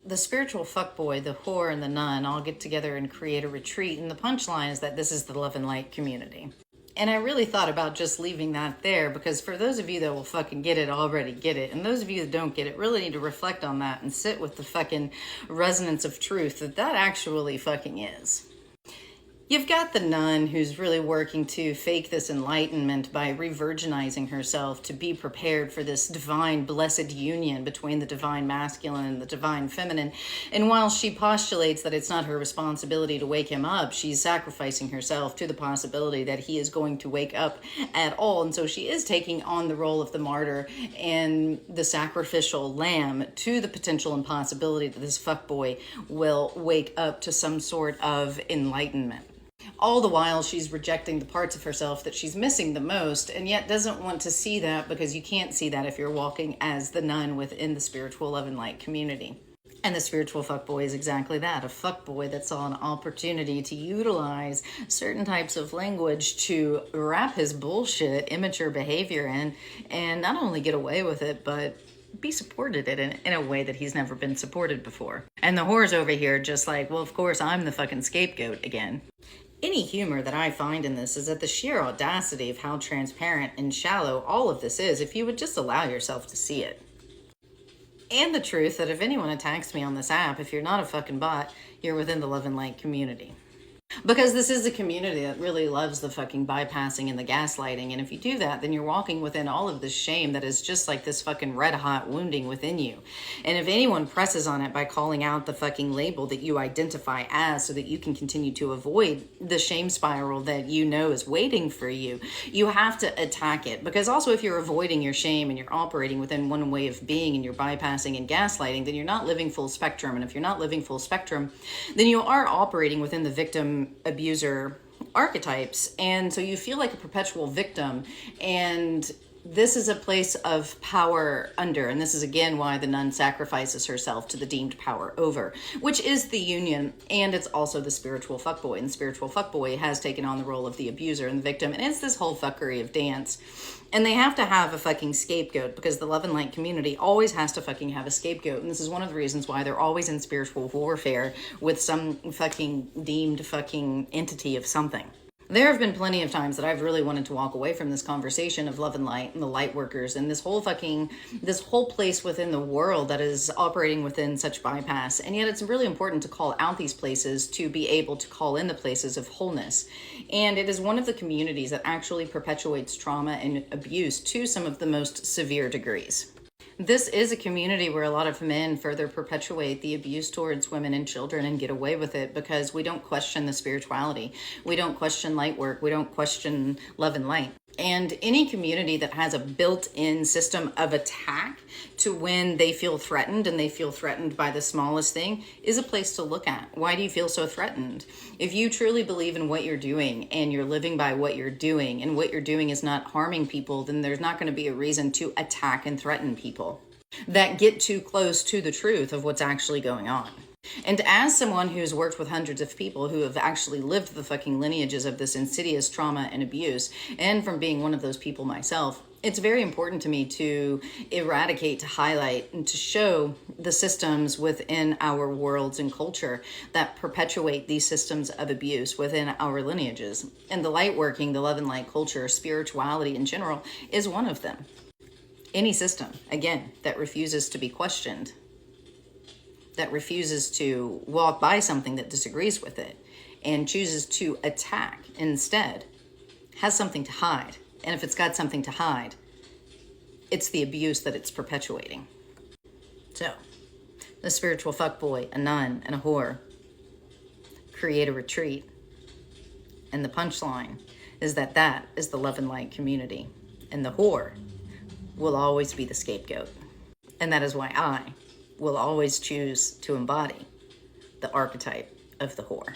The spiritual fuckboy, the whore, and the nun all get together and create a retreat, and the punchline is that this is the love and light community. And I really thought about just leaving that there, because for those of you that will fucking get it, already get it. And those of you that don't get it really need to reflect on that and sit with the fucking resonance of truth that actually fucking is. You've got the nun who's really working to fake this enlightenment by re-virginizing herself to be prepared for this divine blessed union between the divine masculine and the divine feminine. And while she postulates that it's not her responsibility to wake him up, she's sacrificing herself to the possibility that he is going to wake up at all. And so she is taking on the role of the martyr and the sacrificial lamb to the potential impossibility that this fuckboy will wake up to some sort of enlightenment. All the while, she's rejecting the parts of herself that she's missing the most, and yet doesn't want to see that, because you can't see that if you're walking as the nun within the spiritual love and light community. And the spiritual fuckboy is exactly that, a fuckboy that saw an opportunity to utilize certain types of language to wrap his bullshit, immature behavior in, and not only get away with it, but be supported in a way that he's never been supported before. And the whore's over here just like, well, of course, I'm the fucking scapegoat again. Any humor that I find in this is at the sheer audacity of how transparent and shallow all of this is, if you would just allow yourself to see it. And the truth that if anyone attacks me on this app, if you're not a fucking bot, you're within the love and light community. Because this is a community that really loves the fucking bypassing and the gaslighting. And if you do that, then you're walking within all of this shame that is just like this fucking red hot wounding within you. And if anyone presses on it by calling out the fucking label that you identify as so that you can continue to avoid the shame spiral that you know is waiting for you, you have to attack it. Because also if you're avoiding your shame and you're operating within one way of being and you're bypassing and gaslighting, then you're not living full spectrum. And if you're not living full spectrum, then you are operating within the victim abuser archetypes, and so you feel like a perpetual victim. And this is a place of power under, and this is again why the nun sacrifices herself to the deemed power over, which is the union, and it's also the spiritual fuckboy. And the spiritual fuckboy has taken on the role of the abuser and the victim, and it's this whole fuckery of dance. And they have to have a fucking scapegoat, because the love and light community always has to fucking have a scapegoat. And this is one of the reasons why they're always in spiritual warfare with some fucking deemed fucking entity of something. There have been plenty of times that I've really wanted to walk away from this conversation of love and light and the light workers and this whole place within the world that is operating within such bypass. And yet it's really important to call out these places to be able to call in the places of wholeness. And it is one of the communities that actually perpetuates trauma and abuse to some of the most severe degrees. This is a community where a lot of men further perpetuate the abuse towards women and children and get away with it, because we don't question the spirituality. We don't question light work. We don't question love and light. And any community that has a built-in system of attack to when they feel threatened, and they feel threatened by the smallest thing, is a place to look at. Why do you feel so threatened? If you truly believe in what you're doing and you're living by what you're doing, and what you're doing is not harming people, then there's not going to be a reason to attack and threaten people that get too close to the truth of what's actually going on. And as someone who's worked with hundreds of people who have actually lived the fucking lineages of this insidious trauma and abuse, and from being one of those people myself, it's very important to me to eradicate, to highlight, and to show the systems within our worlds and culture that perpetuate these systems of abuse within our lineages. And the light working, the love and light culture, spirituality in general, is one of them. Any system, again, that refuses to be questioned, that refuses to walk by something that disagrees with it and chooses to attack instead, has something to hide. And if it's got something to hide, it's the abuse that it's perpetuating. So, the spiritual fuckboy, a nun, and a whore create a retreat. And the punchline is that that is the love and light community. And the whore will always be the scapegoat. And that is why I will always choose to embody the archetype of the whore.